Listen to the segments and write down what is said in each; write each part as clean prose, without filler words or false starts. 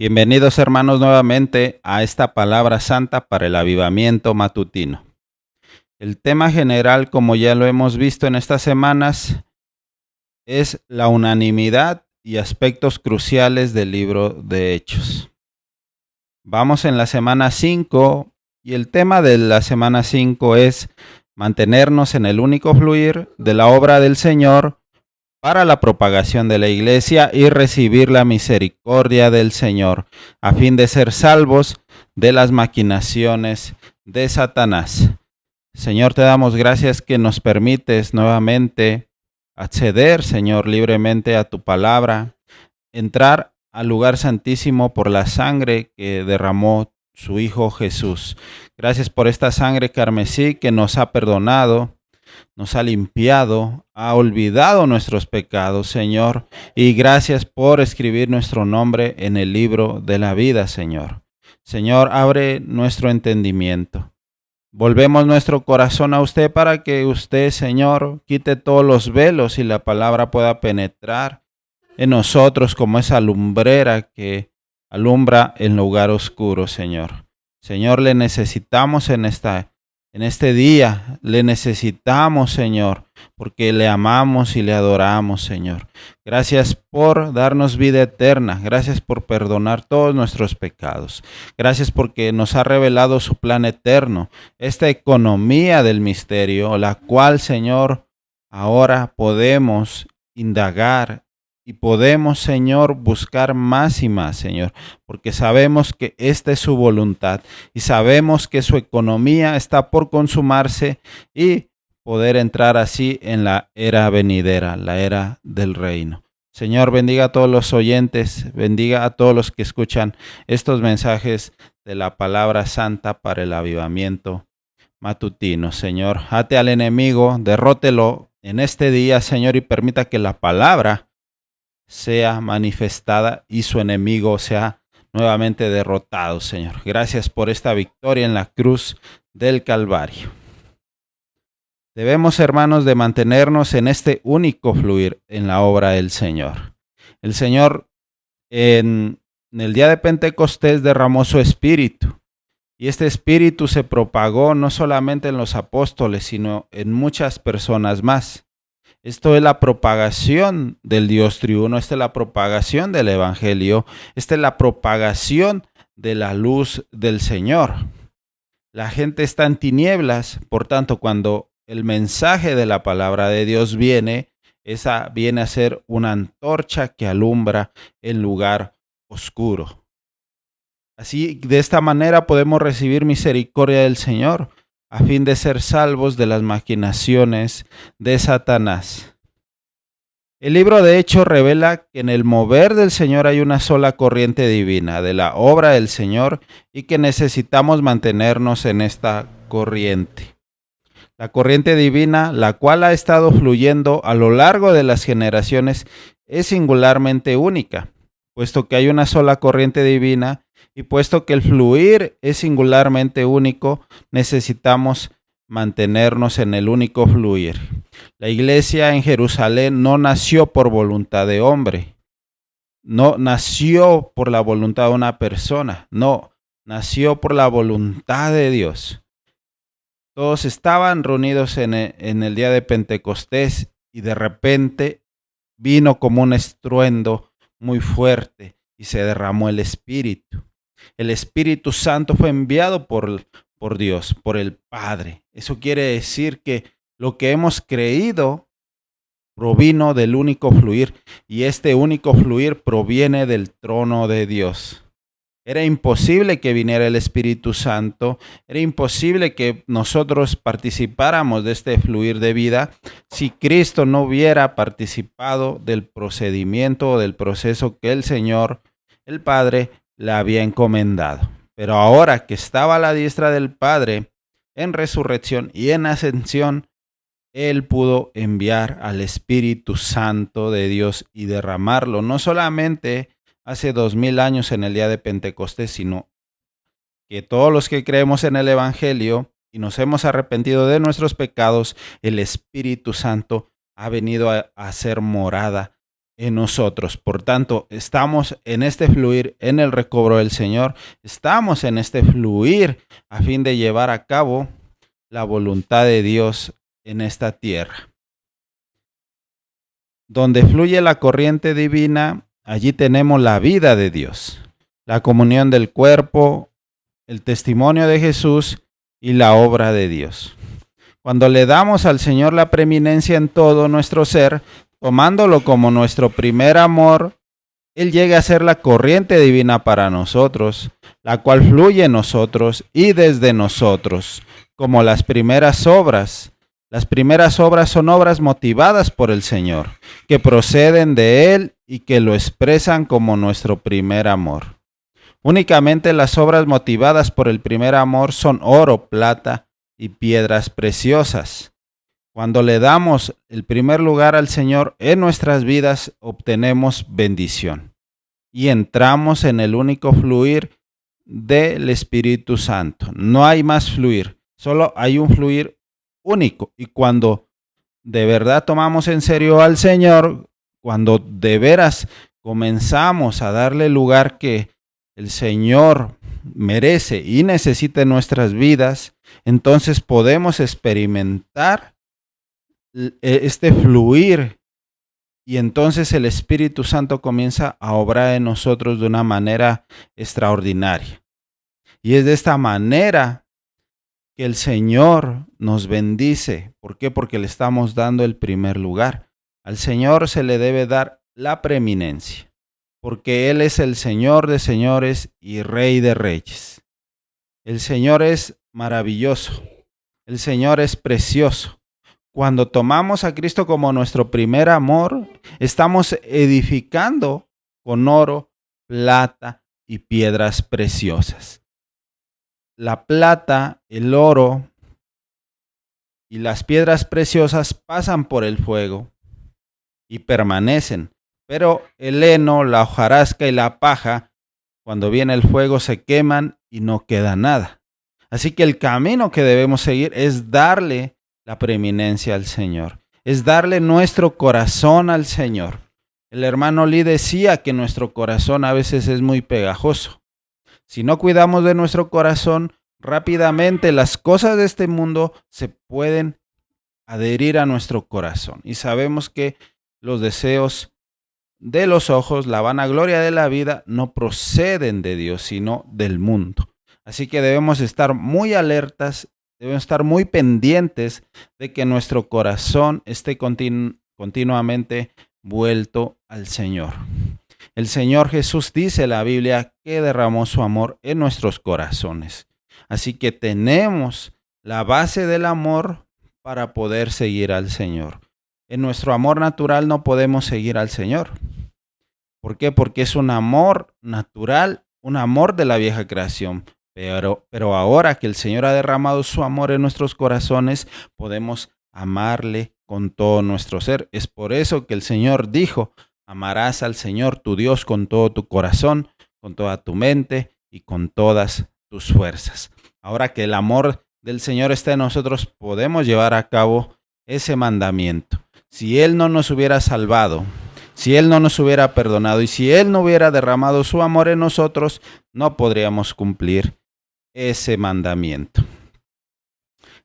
Bienvenidos hermanos nuevamente a esta palabra santa para el avivamiento matutino. El tema general, como ya lo hemos visto en estas semanas, es la unanimidad y aspectos cruciales del libro de Hechos. Vamos en la semana 5 y el tema de la semana 5 es mantenernos en el único fluir de la obra del Señor para la propagación de la iglesia y recibir la misericordia del Señor, a fin de ser salvos de las maquinaciones de Satanás. Señor, te damos gracias que nos permites nuevamente acceder, Señor, libremente a tu palabra, entrar al lugar santísimo por la sangre que derramó su Hijo Jesús. Gracias por esta sangre carmesí que nos ha perdonado, nos ha limpiado, ha olvidado nuestros pecados, Señor, y gracias por escribir nuestro nombre en el libro de la vida, Señor. Señor, abre nuestro entendimiento. Volvemos nuestro corazón a usted para que usted, Señor, quite todos los velos y la palabra pueda penetrar en nosotros como esa lumbrera que alumbra el lugar oscuro, Señor. Señor, le necesitamos en este día, le necesitamos, Señor, porque le amamos y le adoramos, Señor. Gracias por darnos vida eterna. Gracias por perdonar todos nuestros pecados. Gracias porque nos ha revelado su plan eterno, esta economía del misterio, la cual, Señor, ahora podemos indagar y podemos, Señor, buscar más y más, Señor, porque sabemos que esta es su voluntad y sabemos que su economía está por consumarse y poder entrar así en la era venidera, la era del reino. Señor, bendiga a todos los oyentes, bendiga a todos los que escuchan estos mensajes de la palabra santa para el avivamiento matutino. Señor, ate al enemigo, derrótelo en este día, Señor, y permita que la palabra sea manifestada y su enemigo sea nuevamente derrotado, Señor. Gracias por esta victoria en la cruz del Calvario. Debemos, hermanos, de mantenernos en este único fluir en la obra del Señor. El Señor en el día de Pentecostés derramó su espíritu y este espíritu se propagó no solamente en los apóstoles, sino en muchas personas más. Esto es la propagación del Dios triuno, esta es la propagación del Evangelio, esta es la propagación de la luz del Señor. La gente está en tinieblas, por tanto, cuando el mensaje de la palabra de Dios viene, esa viene a ser una antorcha que alumbra el lugar oscuro. Así, de esta manera podemos recibir misericordia del Señor, a fin de ser salvos de las maquinaciones de Satanás. El libro de Hechos revela que en el mover del Señor hay una sola corriente divina de la obra del Señor y que necesitamos mantenernos en esta corriente. La corriente divina, la cual ha estado fluyendo a lo largo de las generaciones, es singularmente única, puesto que hay una sola corriente divina. Y puesto que el fluir es singularmente único, necesitamos mantenernos en el único fluir. La iglesia en Jerusalén no nació por voluntad de hombre, no nació por la voluntad de una persona, no, nació por la voluntad de Dios. Todos estaban reunidos en el día de Pentecostés y de repente vino como un estruendo muy fuerte y se derramó el Espíritu. El Espíritu Santo fue enviado por Dios, por el Padre. Eso quiere decir que lo que hemos creído provino del único fluir y este único fluir proviene del trono de Dios. Era imposible que viniera el Espíritu Santo, era imposible que nosotros participáramos de este fluir de vida si Cristo no hubiera participado del procedimiento o del proceso que el Señor, el Padre, le había encomendado. Pero ahora que estaba a la diestra del Padre en resurrección y en ascensión, Él pudo enviar al Espíritu Santo de Dios y derramarlo, no solamente hace 2000 años en el día de Pentecostés, sino que todos los que creemos en el Evangelio y nos hemos arrepentido de nuestros pecados, el Espíritu Santo ha venido a hacer morada en nosotros. Por tanto, estamos en este fluir, en el recobro del Señor, estamos en este fluir a fin de llevar a cabo la voluntad de Dios en esta tierra. Donde fluye la corriente divina, allí tenemos la vida de Dios, la comunión del cuerpo, el testimonio de Jesús y la obra de Dios. Cuando le damos al Señor la preeminencia en todo nuestro ser, tomándolo como nuestro primer amor, Él llega a ser la corriente divina para nosotros, la cual fluye en nosotros y desde nosotros, como las primeras obras. Las primeras obras son obras motivadas por el Señor, que proceden de Él y que lo expresan como nuestro primer amor. Únicamente las obras motivadas por el primer amor son oro, plata y piedras preciosas. Cuando le damos el primer lugar al Señor en nuestras vidas, obtenemos bendición y entramos en el único fluir del Espíritu Santo. No hay más fluir, solo hay un fluir único. Y cuando de verdad tomamos en serio al Señor, cuando de veras comenzamos a darle el lugar que el Señor merece y necesita en nuestras vidas, entonces podemos experimentar este fluir y entonces el Espíritu Santo comienza a obrar en nosotros de una manera extraordinaria. Y es de esta manera que el Señor nos bendice. ¿Por qué? Porque le estamos dando el primer lugar. Al Señor se le debe dar la preeminencia, porque Él es el Señor de señores y Rey de reyes. El Señor es maravilloso. El Señor es precioso. Cuando tomamos a Cristo como nuestro primer amor, estamos edificando con oro, plata y piedras preciosas. La plata, el oro y las piedras preciosas pasan por el fuego y permanecen, pero el heno, la hojarasca y la paja, cuando viene el fuego, se queman y no queda nada. Así que el camino que debemos seguir es darle la preeminencia al Señor, es darle nuestro corazón al Señor. El hermano Lee decía que nuestro corazón a veces es muy pegajoso. Si no cuidamos de nuestro corazón, rápidamente las cosas de este mundo se pueden adherir a nuestro corazón. Y sabemos que los deseos de los ojos, la vanagloria de la vida, no proceden de Dios, sino del mundo. Así que debemos estar muy alertas, debemos estar muy pendientes de que nuestro corazón esté continuamente vuelto al Señor. El Señor Jesús dice en la Biblia que derramó su amor en nuestros corazones. Así que tenemos la base del amor para poder seguir al Señor. En nuestro amor natural no podemos seguir al Señor. ¿Por qué? Porque es un amor natural, un amor de la vieja creación. Pero ahora que el Señor ha derramado su amor en nuestros corazones, podemos amarle con todo nuestro ser. Es por eso que el Señor dijo: amarás al Señor tu Dios con todo tu corazón, con toda tu mente y con todas tus fuerzas. Ahora que el amor del Señor está en nosotros, podemos llevar a cabo ese mandamiento. Si Él no nos hubiera salvado, si Él no nos hubiera perdonado y si Él no hubiera derramado su amor en nosotros, no podríamos cumplir ese mandamiento.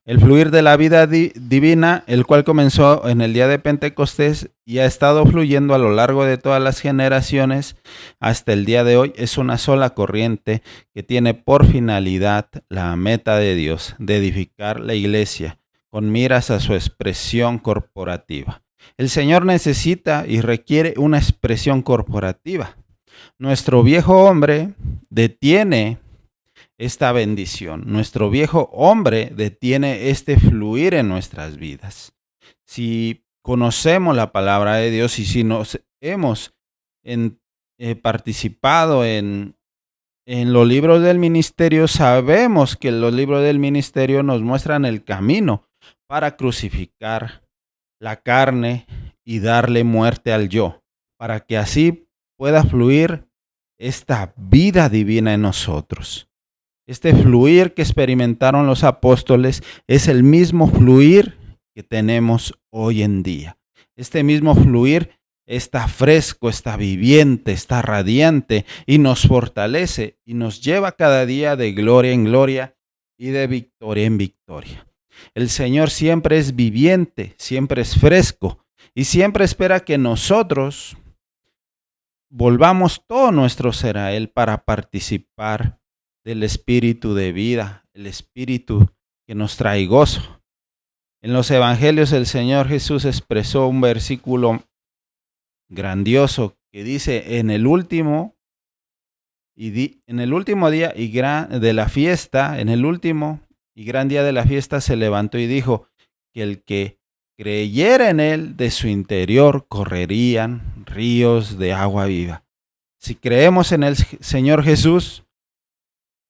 El fluir de la vida divina, el cual comenzó en el día de Pentecostés y ha estado fluyendo a lo largo de todas las generaciones hasta el día de hoy, es una sola corriente que tiene por finalidad la meta de Dios, de edificar la iglesia con miras a su expresión corporativa. El Señor necesita y requiere una expresión corporativa. Nuestro viejo hombre detiene esta bendición. Nuestro viejo hombre detiene este fluir en nuestras vidas. Si conocemos la palabra de Dios y si nos hemos participado en los libros del ministerio, sabemos que los libros del ministerio nos muestran el camino para crucificar la carne y darle muerte al yo, para que así pueda fluir esta vida divina en nosotros. Este fluir que experimentaron los apóstoles es el mismo fluir que tenemos hoy en día. Este mismo fluir está fresco, está viviente, está radiante y nos fortalece y nos lleva cada día de gloria en gloria y de victoria en victoria. El Señor siempre es viviente, siempre es fresco y siempre espera que nosotros volvamos todo nuestro ser a Él para participar del espíritu de vida, el espíritu que nos trae gozo. En los evangelios el Señor Jesús expresó un versículo grandioso que dice: en el último día de la fiesta, en el último y gran día de la fiesta, se levantó y dijo que el que creyera en él, de su interior correrían ríos de agua viva. Si creemos en el Señor Jesús,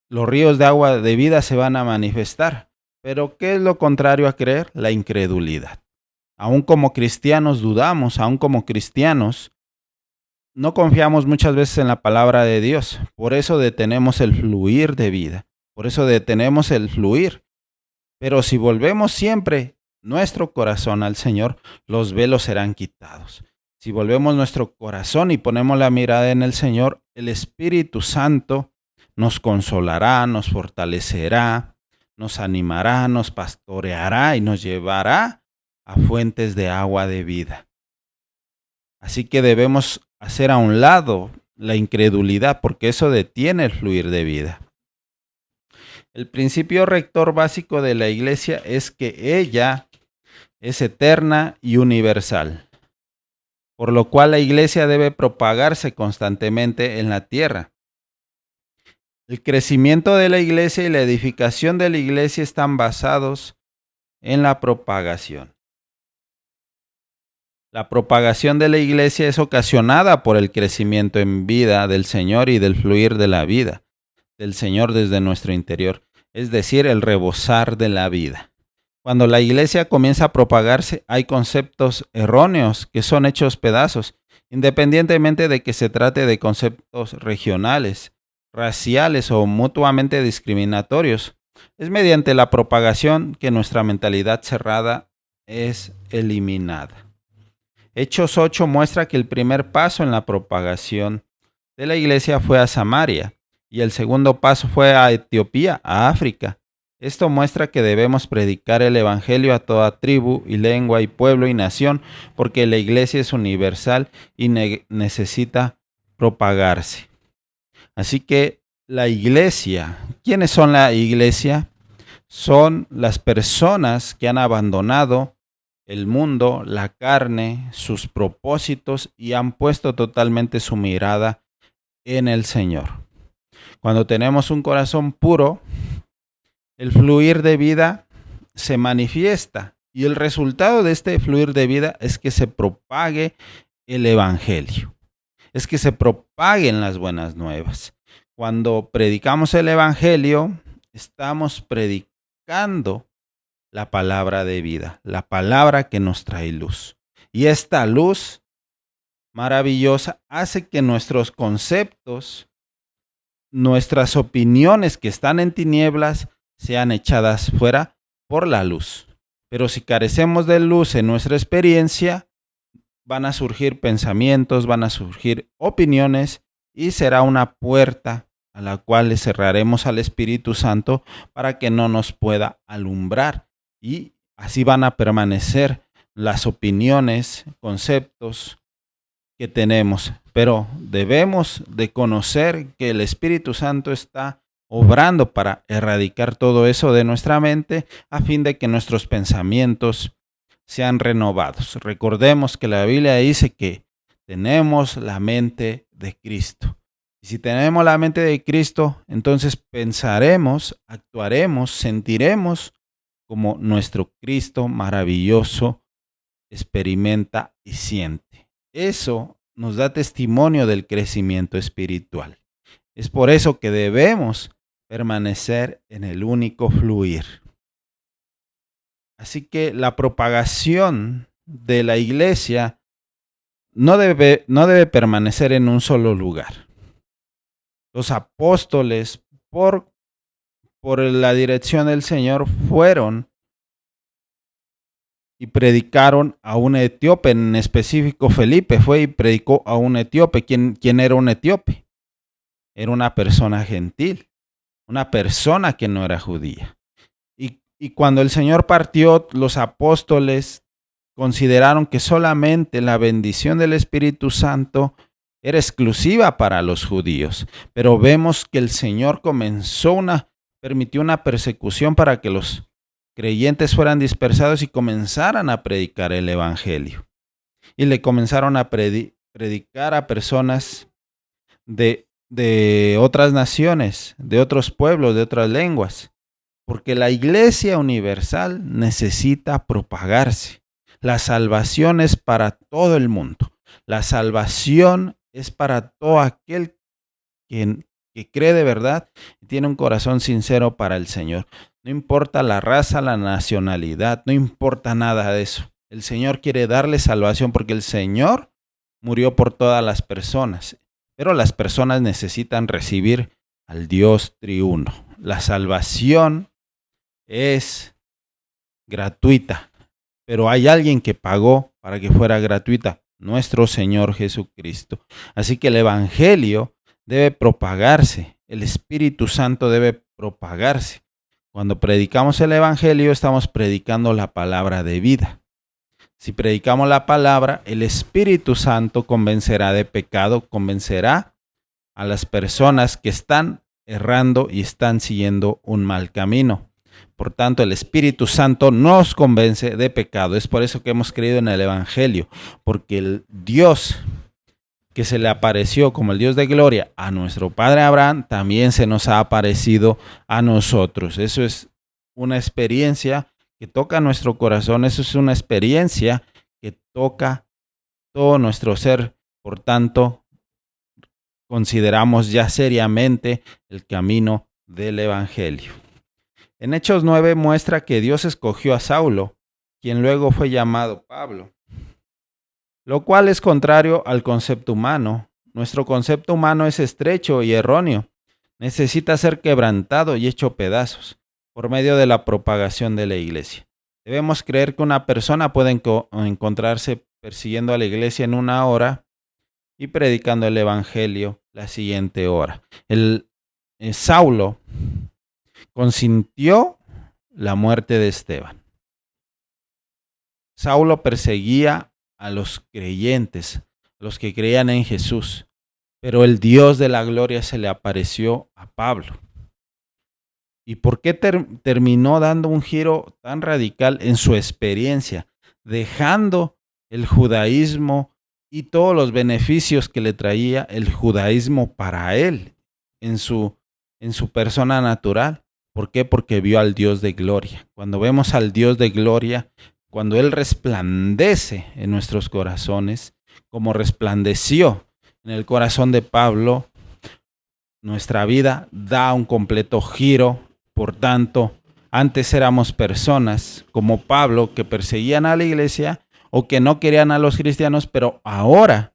los ríos de agua de vida se van a manifestar. Pero ¿qué es lo contrario a creer? La incredulidad. Aún como cristianos dudamos, aún como cristianos no confiamos muchas veces en la palabra de Dios. Por eso detenemos el fluir de vida. Por eso detenemos el fluir. Pero si volvemos siempre nuestro corazón al Señor, los velos serán quitados. Si volvemos nuestro corazón y ponemos la mirada en el Señor, el Espíritu Santo nos consolará, nos fortalecerá, nos animará, nos pastoreará y nos llevará a fuentes de agua de vida. Así que debemos hacer a un lado la incredulidad, porque eso detiene el fluir de vida. El principio rector básico de la iglesia es que ella es eterna y universal, por lo cual la iglesia debe propagarse constantemente en la tierra. El crecimiento de la iglesia y la edificación de la iglesia están basados en la propagación. La propagación de la iglesia es ocasionada por el crecimiento en vida del Señor y del fluir de la vida del Señor desde nuestro interior, es decir, el rebosar de la vida. Cuando la iglesia comienza a propagarse, hay conceptos erróneos que son hechos pedazos, independientemente de que se trate de conceptos regionales, raciales o mutuamente discriminatorios. Es mediante la propagación que nuestra mentalidad cerrada es eliminada. Hechos 8 muestra que el primer paso en la propagación de la iglesia fue a Samaria y el segundo paso fue a Etiopía, a África. Esto muestra que debemos predicar el evangelio a toda tribu y lengua y pueblo y nación, porque la iglesia es universal y necesita propagarse. Así que la iglesia, ¿quiénes son la iglesia? Son las personas que han abandonado el mundo, la carne, sus propósitos y han puesto totalmente su mirada en el Señor. Cuando tenemos un corazón puro, el fluir de vida se manifiesta y el resultado de este fluir de vida es que se propague el evangelio, es que se propaguen las buenas nuevas. Cuando predicamos el evangelio, estamos predicando la palabra de vida, la palabra que nos trae luz. Y esta luz maravillosa hace que nuestros conceptos, nuestras opiniones que están en tinieblas, sean echadas fuera por la luz. Pero si carecemos de luz en nuestra experiencia, van a surgir pensamientos, van a surgir opiniones y será una puerta a la cual le cerraremos al Espíritu Santo para que no nos pueda alumbrar. Y así van a permanecer las opiniones, conceptos que tenemos. Pero debemos de conocer que el Espíritu Santo está obrando para erradicar todo eso de nuestra mente a fin de que nuestros pensamientos sean renovados. Recordemos que la Biblia dice que tenemos la mente de Cristo. Y si tenemos la mente de Cristo, entonces pensaremos, actuaremos, sentiremos como nuestro Cristo maravilloso experimenta y siente. Eso nos da testimonio del crecimiento espiritual. Es por eso que debemos permanecer en el único fluir. Así que la propagación de la iglesia no debe permanecer en un solo lugar. Los apóstoles, por la dirección del Señor, fueron y predicaron a un etíope, en específico Felipe fue y predicó a un etíope. ¿Quién era un etíope? Era una persona gentil, una persona que no era judía. Y cuando el Señor partió, los apóstoles consideraron que solamente la bendición del Espíritu Santo era exclusiva para los judíos. Pero vemos que el Señor permitió una persecución para que los creyentes fueran dispersados y comenzaran a predicar el Evangelio. Y le comenzaron a predicar a personas de otras naciones, de otros pueblos, de otras lenguas. Porque la iglesia universal necesita propagarse. La salvación es para todo el mundo. La salvación es para todo aquel que cree de verdad y tiene un corazón sincero para el Señor. No importa la raza, la nacionalidad, no importa nada de eso. El Señor quiere darle salvación porque el Señor murió por todas las personas. Pero las personas necesitan recibir al Dios triuno. La salvación es gratuita, pero hay alguien que pagó para que fuera gratuita, nuestro Señor Jesucristo. Así que el Evangelio debe propagarse, el Espíritu Santo debe propagarse. Cuando predicamos el Evangelio, estamos predicando la palabra de vida. Si predicamos la palabra, el Espíritu Santo convencerá de pecado, convencerá a las personas que están errando y están siguiendo un mal camino. Por tanto, el Espíritu Santo nos convence de pecado. Es por eso que hemos creído en el Evangelio, porque el Dios que se le apareció como el Dios de gloria a nuestro padre Abraham, también se nos ha aparecido a nosotros. Eso es una experiencia que toca nuestro corazón, eso es una experiencia que toca todo nuestro ser. Por tanto, consideramos ya seriamente el camino del Evangelio. En Hechos 9 muestra que Dios escogió a Saulo, quien luego fue llamado Pablo, lo cual es contrario al concepto humano. Nuestro concepto humano es estrecho y erróneo. Necesita ser quebrantado y hecho pedazos por medio de la propagación de la iglesia. Debemos creer que una persona puede encontrarse persiguiendo a la iglesia en una hora y predicando el evangelio la siguiente hora. Saulo consintió la muerte de Esteban. Saulo perseguía a los creyentes, a los que creían en Jesús, pero el Dios de la gloria se le apareció a Pablo. ¿Y por qué terminó dando un giro tan radical en su experiencia, dejando el judaísmo y todos los beneficios que le traía el judaísmo para él en su persona natural? ¿Por qué? Porque vio al Dios de gloria. Cuando vemos al Dios de gloria, cuando Él resplandece en nuestros corazones, como resplandeció en el corazón de Pablo, nuestra vida da un completo giro. Por tanto, antes éramos personas como Pablo que perseguían a la iglesia o que no querían a los cristianos, pero ahora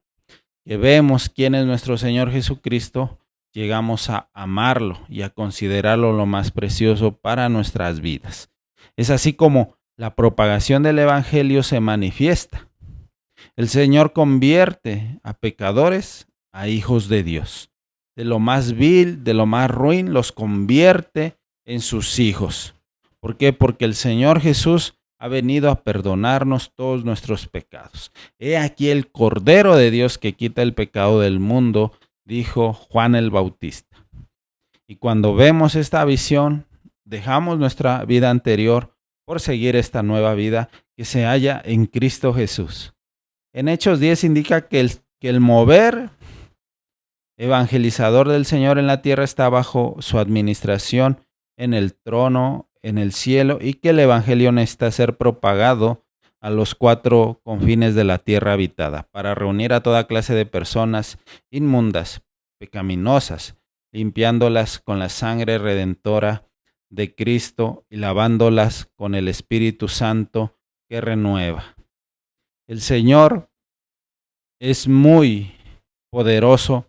que vemos quién es nuestro Señor Jesucristo, llegamos a amarlo y a considerarlo lo más precioso para nuestras vidas. Es así como la propagación del Evangelio se manifiesta. El Señor convierte a pecadores a hijos de Dios. De lo más vil, de lo más ruin, los convierte en sus hijos. ¿Por qué? Porque el Señor Jesús ha venido a perdonarnos todos nuestros pecados. He aquí el Cordero de Dios que quita el pecado del mundo, dijo Juan el Bautista. Y cuando vemos esta visión, dejamos nuestra vida anterior por seguir esta nueva vida que se halla en Cristo Jesús. En Hechos 10 indica que el mover evangelizador del Señor en la tierra está bajo su administración en el trono, en el cielo, y que el evangelio necesita ser propagado a los 4 confines de la tierra habitada, para reunir a toda clase de personas inmundas, pecaminosas, limpiándolas con la sangre redentora de Cristo y lavándolas con el Espíritu Santo que renueva. El Señor es muy poderoso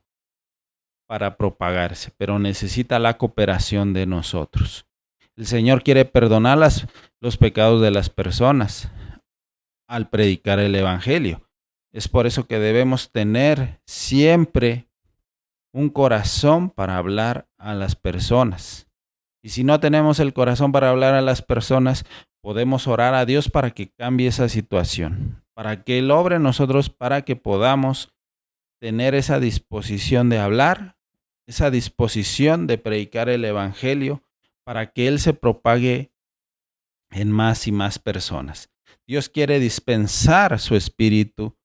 para propagarse, pero necesita la cooperación de nosotros. El Señor quiere perdonar los pecados de las personas. al predicar el Evangelio. Es por eso que debemos tener siempre un corazón para hablar a las personas. Y si no tenemos el corazón para hablar a las personas, podemos orar a Dios para que cambie esa situación, para que Él obre en nosotros, para que podamos tener esa disposición de hablar, esa disposición de predicar el Evangelio, para que Él se propague en más y más personas. Dios quiere dispensar su espíritu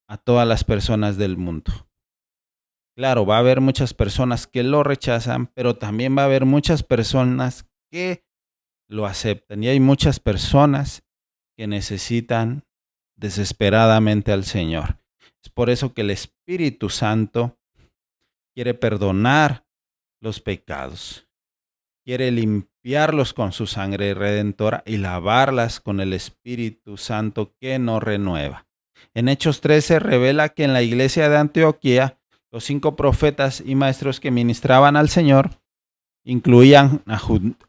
a todas las personas del mundo. Claro, va a haber muchas personas que lo rechazan, pero también va a haber muchas personas que lo aceptan. Y hay muchas personas que necesitan desesperadamente al Señor. Es por eso que el Espíritu Santo quiere perdonar los pecados, quiere limpiarlos con su sangre redentora y lavarlas con el Espíritu Santo que nos renueva. En Hechos 13 revela que en la iglesia de Antioquía, los 5 profetas y maestros que ministraban al Señor incluían a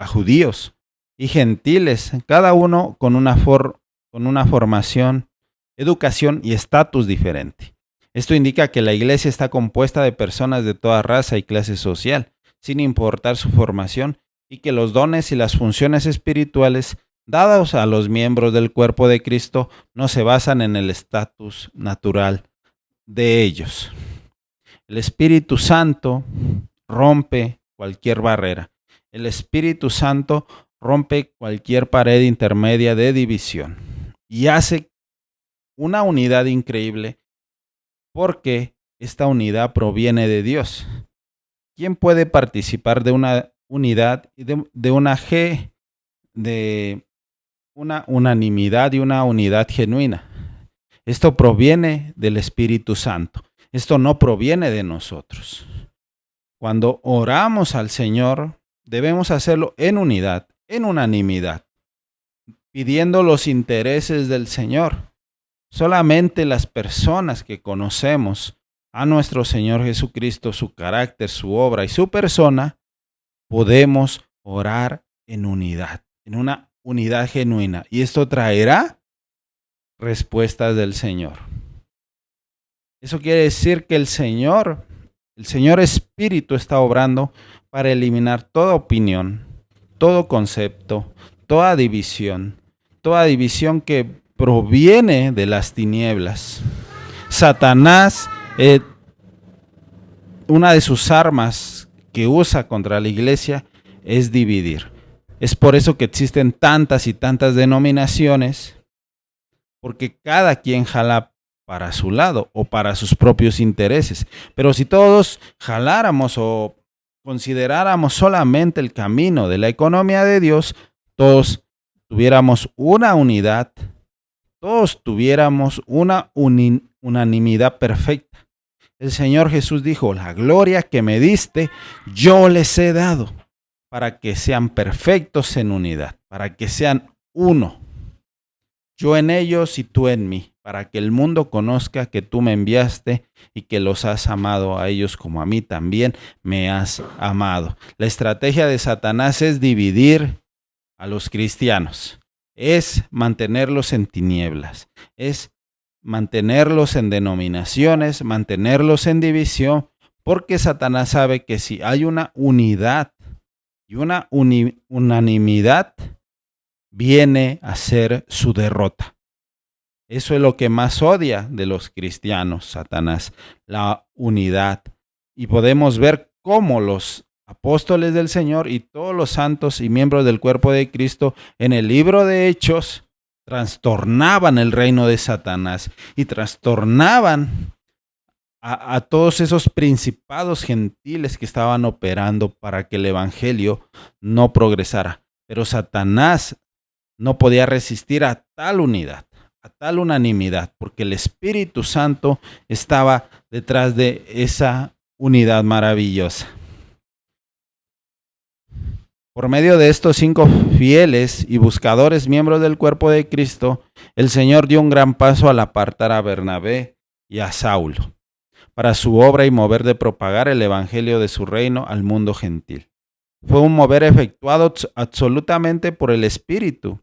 judíos y gentiles, cada uno con una formación, educación y estatus diferente. Esto indica que la iglesia está compuesta de personas de toda raza y clase social, sin importar su formación, y que los dones y las funciones espirituales dados a los miembros del cuerpo de Cristo no se basan en el estatus natural de ellos. El Espíritu Santo rompe cualquier barrera. El Espíritu Santo rompe cualquier pared intermedia de división y hace una unidad increíble porque esta unidad proviene de Dios. ¿Quién puede participar de una unidad y de una unanimidad y una unidad genuina? Esto proviene del Espíritu Santo. Esto no proviene de nosotros. Cuando oramos al Señor, debemos hacerlo en unidad, en unanimidad, pidiendo los intereses del Señor. Solamente las personas que conocemos a nuestro Señor Jesucristo, su carácter, su obra y su persona, podemos orar en unidad, en una unidad genuina. Y esto traerá respuestas del Señor. Eso quiere decir que el Señor Espíritu está obrando para eliminar toda opinión, todo concepto, toda división que proviene de las tinieblas. Satanás, una de sus armas que usa contra la iglesia es dividir. Es por eso que existen tantas y tantas denominaciones, porque cada quien jala para su lado o para sus propios intereses. Pero si todos jaláramos o consideráramos solamente el camino de la economía de Dios, todos tuviéramos una unidad, todos tuviéramos una unanimidad perfecta. El Señor Jesús dijo: la gloria que me diste, yo les he dado, para que sean perfectos en unidad, para que sean uno. Yo en ellos y tú en mí, para que el mundo conozca que tú me enviaste y que los has amado a ellos como a mí también me has amado. La estrategia de Satanás es dividir a los cristianos, es mantenerlos en tinieblas, es mantenerlos en denominaciones, mantenerlos en división, porque Satanás sabe que si hay una unidad y una unanimidad, viene a ser su derrota. Eso es lo que más odia de los cristianos, Satanás, la unidad. Y podemos ver cómo los apóstoles del Señor y todos los santos y miembros del cuerpo de Cristo en el libro de Hechos trastornaban el reino de Satanás y trastornaban a todos esos principados gentiles que estaban operando para que el evangelio no progresara. Pero Satanás no podía resistir a tal unidad, a tal unanimidad, porque el Espíritu Santo estaba detrás de esa unidad maravillosa. Por medio de estos 5 fieles y buscadores miembros del cuerpo de Cristo, el Señor dio un gran paso al apartar a Bernabé y a Saulo para su obra y mover de propagar el evangelio de su reino al mundo gentil. Fue un mover efectuado absolutamente por el Espíritu.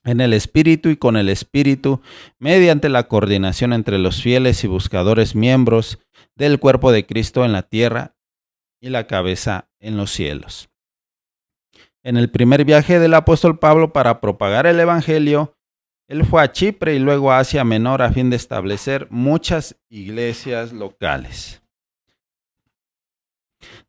en el Espíritu y con el Espíritu, mediante la coordinación entre los fieles y buscadores miembros del cuerpo de Cristo en la tierra y la cabeza en los cielos. En el primer viaje del apóstol Pablo para propagar el Evangelio, él fue a Chipre y luego a Asia Menor a fin de establecer muchas iglesias locales.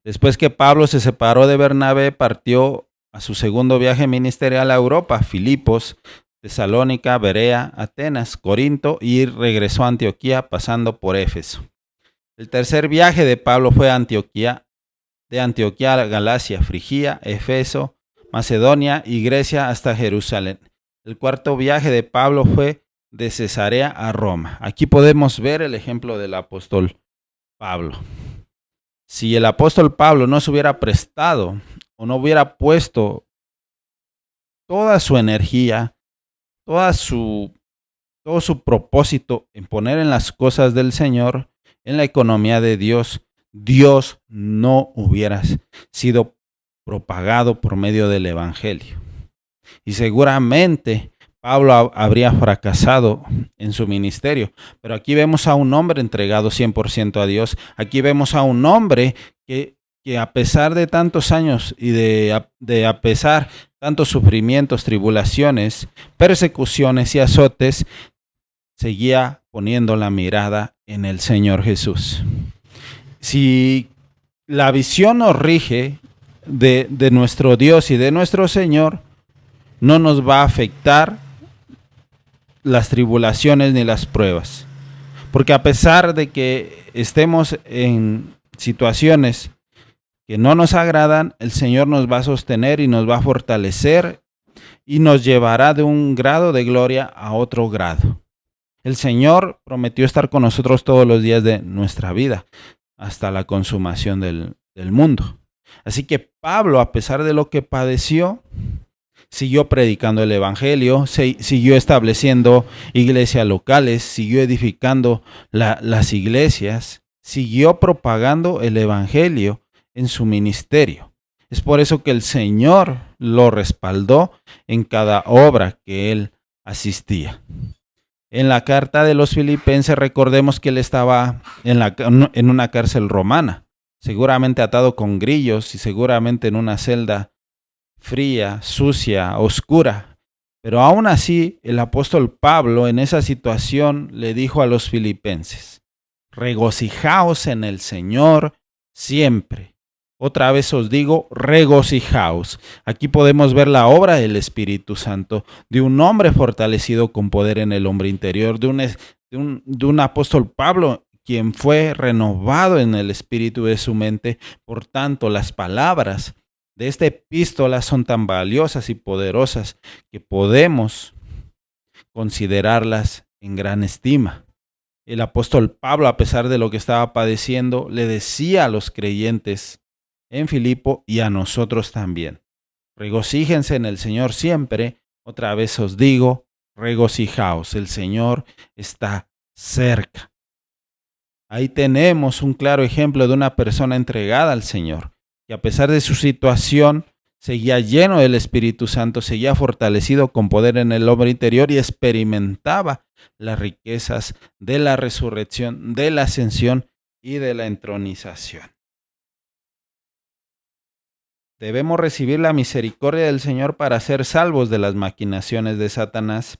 Después que Pablo se separó de Bernabé, partió a su segundo viaje ministerial a Europa, Filipos, Tesalónica, Berea, Atenas, Corinto, y regresó a Antioquía pasando por Éfeso. El tercer viaje de Pablo fue a Antioquía, de Antioquía a Galacia, Frigia, Éfeso, Macedonia y Grecia hasta Jerusalén. El cuarto viaje de Pablo fue de Cesarea a Roma. Aquí podemos ver el ejemplo del apóstol Pablo. Si el apóstol Pablo no se hubiera prestado o no hubiera puesto toda su energía, todo su propósito en poner en las cosas del Señor, en la economía de Dios, Dios no hubiera sido propagado por medio del Evangelio. Y seguramente Pablo habría fracasado en su ministerio. Pero aquí vemos a un hombre entregado 100% a Dios. Aquí vemos a un hombre que a pesar de tantos años y de a pesar tantos sufrimientos, tribulaciones, persecuciones y azotes, seguía poniendo la mirada en el Señor Jesús. Si la visión nos rige de nuestro Dios y de nuestro Señor, no nos va a afectar las tribulaciones ni las pruebas. Porque a pesar de que estemos en situaciones que no nos agradan, el Señor nos va a sostener y nos va a fortalecer y nos llevará de un grado de gloria a otro grado. El Señor prometió estar con nosotros todos los días de nuestra vida, hasta la consumación del mundo. Así que Pablo, a pesar de lo que padeció, siguió predicando el Evangelio, siguió estableciendo iglesias locales, siguió edificando las iglesias, siguió propagando el Evangelio en su ministerio. Es por eso que el Señor lo respaldó en cada obra que él asistía. En la carta de los Filipenses recordemos que él estaba en una cárcel romana, seguramente atado con grillos y seguramente en una celda fría, sucia, oscura. Pero aún así, el apóstol Pablo en esa situación le dijo a los filipenses: regocijaos en el Señor siempre. Otra vez os digo, regocijaos. Aquí podemos ver la obra del Espíritu Santo, de un hombre fortalecido con poder en el hombre interior, de un apóstol Pablo, quien fue renovado en el espíritu de su mente. Por tanto, las palabras de esta epístola son tan valiosas y poderosas que podemos considerarlas en gran estima. El apóstol Pablo, a pesar de lo que estaba padeciendo, le decía a los creyentes en Filipo y a nosotros también: regocíjense en el Señor siempre. Otra vez os digo, regocijaos, el Señor está cerca. Ahí tenemos un claro ejemplo de una persona entregada al Señor, que a pesar de su situación seguía lleno del Espíritu Santo, seguía fortalecido con poder en el hombre interior y experimentaba las riquezas de la resurrección, de la ascensión y de la entronización. Debemos recibir la misericordia del Señor para ser salvos de las maquinaciones de Satanás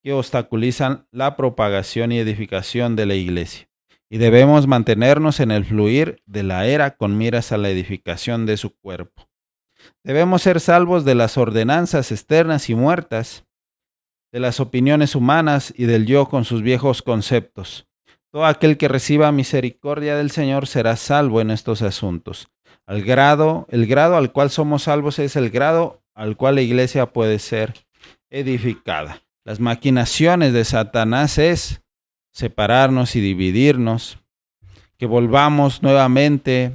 que obstaculizan la propagación y edificación de la iglesia. Y debemos mantenernos en el fluir de la era con miras a la edificación de su cuerpo. Debemos ser salvos de las ordenanzas externas y muertas, de las opiniones humanas y del yo con sus viejos conceptos. Todo aquel que reciba misericordia del Señor será salvo en estos asuntos. El grado al cual somos salvos es el grado al cual la iglesia puede ser edificada. Las maquinaciones de Satanás es separarnos y dividirnos, que volvamos nuevamente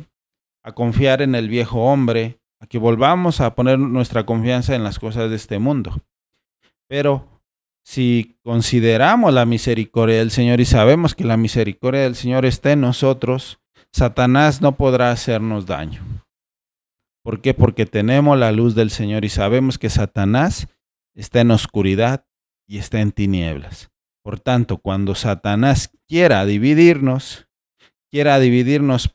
a confiar en el viejo hombre, a que volvamos a poner nuestra confianza en las cosas de este mundo. Pero si consideramos la misericordia del Señor y sabemos que la misericordia del Señor está en nosotros, Satanás no podrá hacernos daño. ¿Por qué? Porque tenemos la luz del Señor y sabemos que Satanás está en oscuridad y está en tinieblas. Por tanto, cuando Satanás quiera dividirnos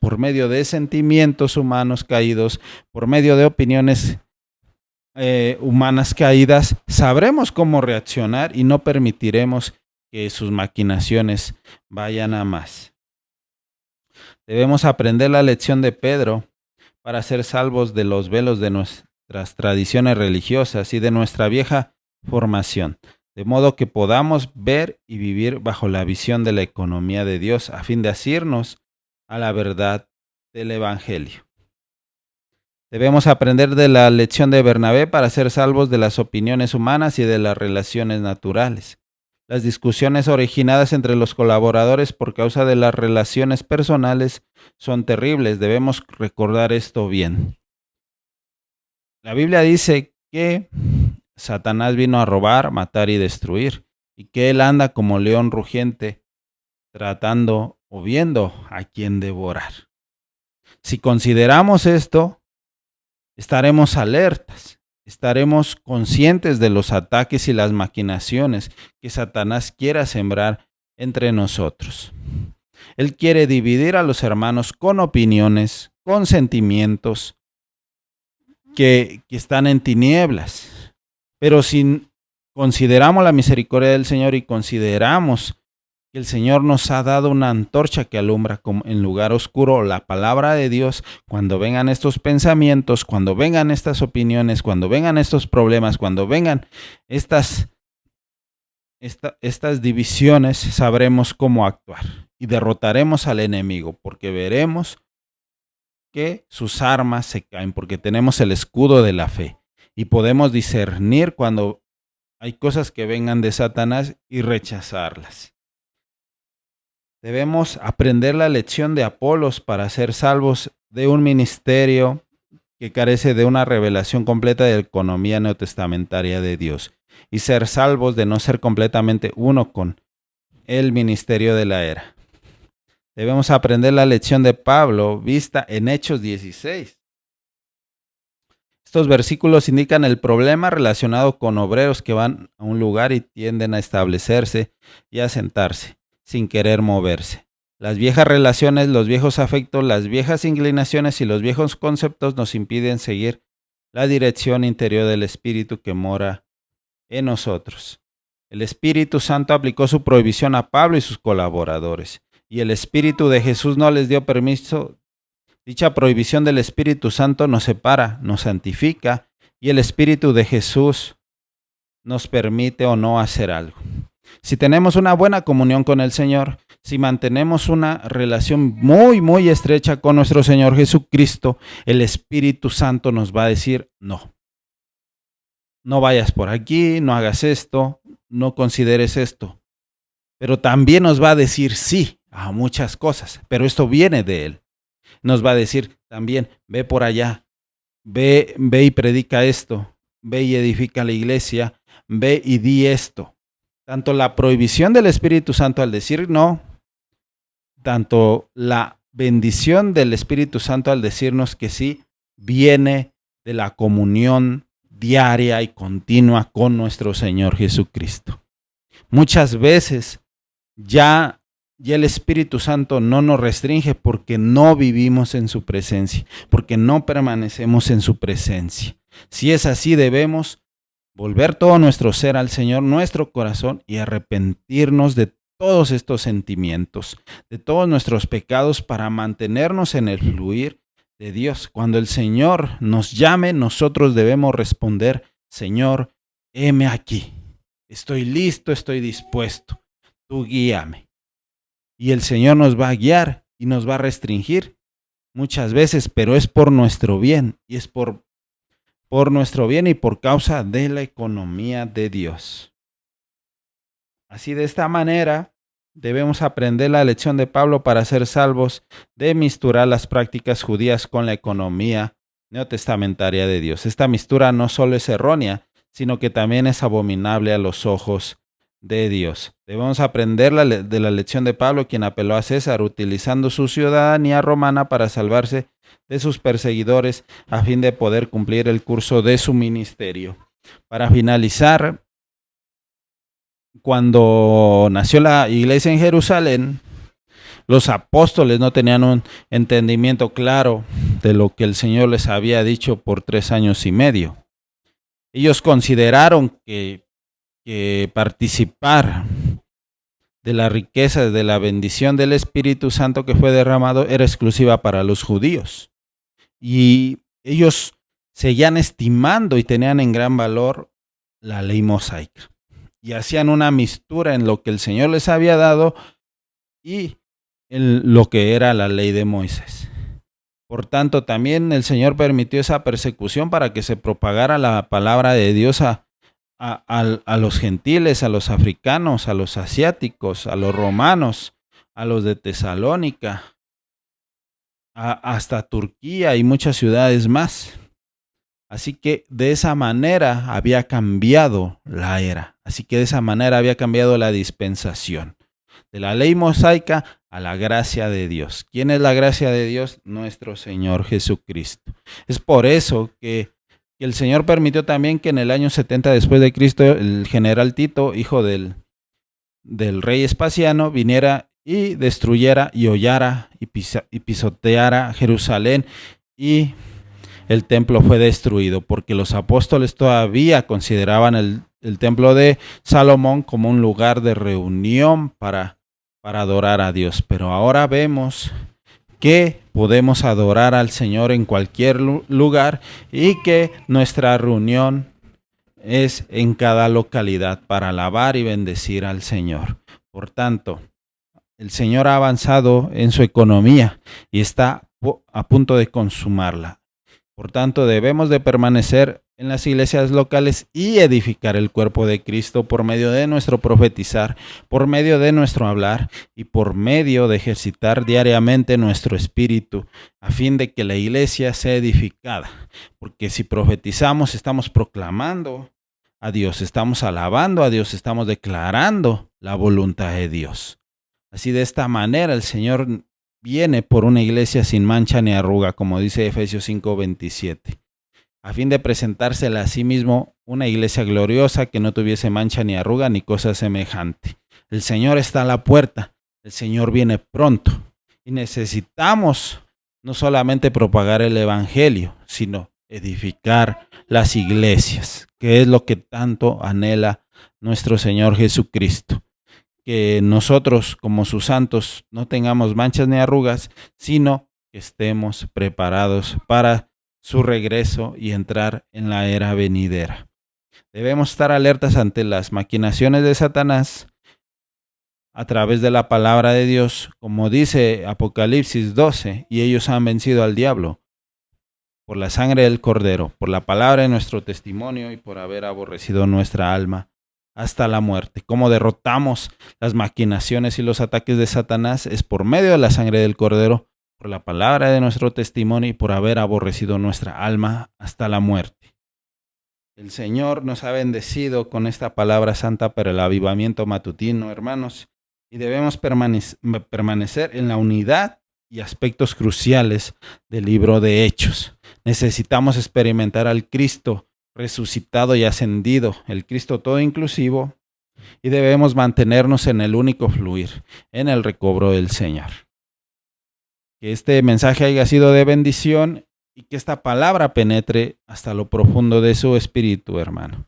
por medio de sentimientos humanos caídos, por medio de opiniones humanas caídas, sabremos cómo reaccionar y no permitiremos que sus maquinaciones vayan a más. Debemos aprender la lección de Pedro para ser salvos de los velos de nuestras tradiciones religiosas y de nuestra vieja formación, de modo que podamos ver y vivir bajo la visión de la economía de Dios a fin de asirnos a la verdad del Evangelio. Debemos aprender de la lección de Bernabé para ser salvos de las opiniones humanas y de las relaciones naturales. Las discusiones originadas entre los colaboradores por causa de las relaciones personales son terribles. Debemos recordar esto bien. La Biblia dice que Satanás vino a robar, matar y destruir, y que él anda como león rugiente, tratando o viendo a quien devorar. Si consideramos esto, estaremos alertas, estaremos conscientes de los ataques y las maquinaciones que Satanás quiera sembrar entre nosotros. Él quiere dividir a los hermanos con opiniones, con sentimientos que están en tinieblas. Pero si consideramos la misericordia del Señor y consideramos que el Señor nos ha dado una antorcha que alumbra en lugar oscuro la palabra de Dios, cuando vengan estos pensamientos, cuando vengan estas opiniones, cuando vengan estos problemas, cuando vengan estas divisiones, sabremos cómo actuar y derrotaremos al enemigo, porque veremos que sus armas se caen, porque tenemos el escudo de la fe y podemos discernir cuando hay cosas que vengan de Satanás y rechazarlas. Debemos aprender la lección de Apolos para ser salvos de un ministerio que carece de una revelación completa de la economía neotestamentaria de Dios y ser salvos de no ser completamente uno con el ministerio de la era. Debemos aprender la lección de Pablo vista en Hechos 16. Estos versículos indican el problema relacionado con obreros que van a un lugar y tienden a establecerse y a sentarse sin querer moverse. Las viejas relaciones, los viejos afectos, las viejas inclinaciones y los viejos conceptos nos impiden seguir la dirección interior del Espíritu que mora en nosotros. El Espíritu Santo aplicó su prohibición a Pablo y sus colaboradores, y el Espíritu de Jesús no les dio permiso. Dicha prohibición del Espíritu Santo nos separa, nos santifica, y el Espíritu de Jesús nos permite o no hacer algo. Si tenemos una buena comunión con el Señor, si mantenemos una relación muy estrecha con nuestro Señor Jesucristo, el Espíritu Santo nos va a decir no. No vayas por aquí, no hagas esto, no consideres esto. Pero también nos va a decir sí a muchas cosas, pero esto viene de Él. Nos va a decir también, ve por allá, ve y predica esto, ve y edifica la iglesia, ve y di esto. Tanto la prohibición del Espíritu Santo al decir no, tanto la bendición del Espíritu Santo al decirnos que sí, viene de la comunión diaria y continua con nuestro Señor Jesucristo. Muchas veces ya el Espíritu Santo no nos restringe porque no vivimos en su presencia, porque no permanecemos en su presencia. Si es así, debemos volver todo nuestro ser al Señor, nuestro corazón, y arrepentirnos de todos estos sentimientos, de todos nuestros pecados, para mantenernos en el fluir de Dios. Cuando el Señor nos llame, nosotros debemos responder: Señor, heme aquí. Estoy listo, estoy dispuesto. Tú guíame. Y el Señor nos va a guiar y nos va a restringir muchas veces, pero es por nuestro bien, y es por nuestro bien y por causa de la economía de Dios. Así, de esta manera, debemos aprender la lección de Pablo para ser salvos de misturar las prácticas judías con la economía neotestamentaria de Dios. Esta mistura no solo es errónea, sino que también es abominable a los ojos de Dios. Debemos aprender de la lección de Pablo, quien apeló a César utilizando su ciudadanía romana para salvarse de sus perseguidores a fin de poder cumplir el curso de su ministerio. Para finalizar, cuando nació la iglesia en Jerusalén, los apóstoles no tenían un entendimiento claro de lo que el Señor les había dicho por 3 años y medio. Ellos consideraron que participar de la riqueza, de la bendición del Espíritu Santo que fue derramado era exclusiva para los judíos. Y ellos seguían estimando y tenían en gran valor la ley mosaica. Y hacían una mistura en lo que el Señor les había dado y en lo que era la ley de Moisés. Por tanto, también el Señor permitió esa persecución para que se propagara la palabra de Dios a los gentiles, a los africanos, a los asiáticos, a los romanos, a los de Tesalónica, hasta Turquía y muchas ciudades más. Así que de esa manera había cambiado la era. Así que de esa manera había cambiado la dispensación. De la ley mosaica a la gracia de Dios. ¿Quién es la gracia de Dios? Nuestro Señor Jesucristo. Es por eso que el Señor permitió también que en el año 70 después de Cristo el general Tito, hijo del rey Espasiano, viniera y destruyera y hollara y pisoteara Jerusalén, y el templo fue destruido porque los apóstoles todavía consideraban el templo de Salomón como un lugar de reunión para adorar a Dios. Pero ahora vemos que podemos adorar al Señor en cualquier lugar y que nuestra reunión es en cada localidad para alabar y bendecir al Señor. Por tanto, el Señor ha avanzado en su economía y está a punto de consumarla. Por tanto, debemos de permanecer en las iglesias locales y edificar el cuerpo de Cristo por medio de nuestro profetizar, por medio de nuestro hablar y por medio de ejercitar diariamente nuestro espíritu, a fin de que la iglesia sea edificada. Porque si profetizamos, estamos proclamando a Dios, estamos alabando a Dios, estamos declarando la voluntad de Dios. Así, de esta manera el Señor viene por una iglesia sin mancha ni arruga, como dice Efesios 5:27, a fin de presentársela a sí mismo una iglesia gloriosa que no tuviese mancha ni arruga ni cosa semejante. El Señor está a la puerta, el Señor viene pronto y necesitamos no solamente propagar el evangelio, sino edificar las iglesias, que es lo que tanto anhela nuestro Señor Jesucristo. Que nosotros como sus santos no tengamos manchas ni arrugas, sino que estemos preparados para su regreso y entrar en la era venidera. Debemos estar alertas ante las maquinaciones de Satanás a través de la palabra de Dios, como dice Apocalipsis 12, y ellos han vencido al diablo por la sangre del Cordero, por la palabra de nuestro testimonio y por haber aborrecido nuestra alma hasta la muerte. Cómo derrotamos las maquinaciones y los ataques de Satanás es por medio de la sangre del Cordero, por la palabra de nuestro testimonio y por haber aborrecido nuestra alma hasta la muerte. El Señor nos ha bendecido con esta palabra santa para el avivamiento matutino, hermanos, y debemos permanecer en la unidad y aspectos cruciales del libro de Hechos. Necesitamos experimentar al Cristo resucitado y ascendido, el Cristo todo inclusivo, y debemos mantenernos en el único fluir, en el recobro del Señor. Que este mensaje haya sido de bendición y que esta palabra penetre hasta lo profundo de su espíritu, hermano.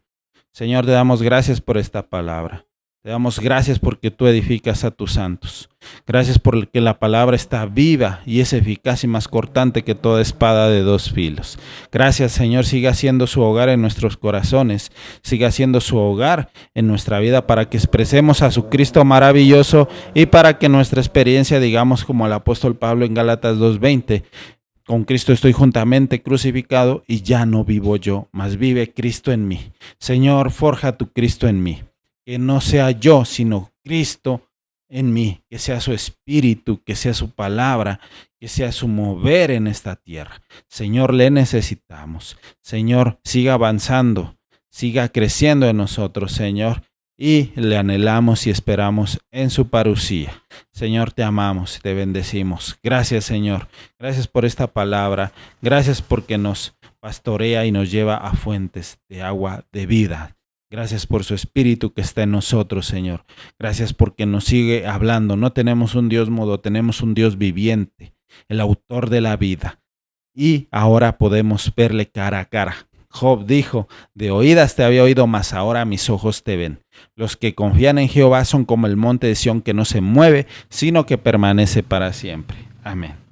Señor, te damos gracias por esta palabra. Te damos gracias porque tú edificas a tus santos. Gracias porque la palabra está viva y es eficaz y más cortante que toda espada de 2 filos. Gracias, Señor, siga siendo su hogar en nuestros corazones, siga siendo su hogar en nuestra vida para que expresemos a su Cristo maravilloso y para que nuestra experiencia, digamos como el apóstol Pablo en Gálatas 2:20, con Cristo estoy juntamente crucificado y ya no vivo yo, mas vive Cristo en mí. Señor, forja tu Cristo en mí. Que no sea yo, sino Cristo en mí, que sea su espíritu, que sea su palabra, que sea su mover en esta tierra. Señor, le necesitamos. Señor, siga avanzando, siga creciendo en nosotros, Señor, y le anhelamos y esperamos en su parucía. Señor, te amamos y te bendecimos. Gracias, Señor. Gracias por esta palabra. Gracias porque nos pastorea y nos lleva a fuentes de agua de vida. Gracias por su Espíritu que está en nosotros, Señor. Gracias porque nos sigue hablando. No tenemos un Dios mudo, tenemos un Dios viviente, el autor de la vida. Y ahora podemos verle cara a cara. Job dijo, de oídas te había oído, mas ahora mis ojos te ven. Los que confían en Jehová son como el monte de Sión que no se mueve, sino que permanece para siempre. Amén.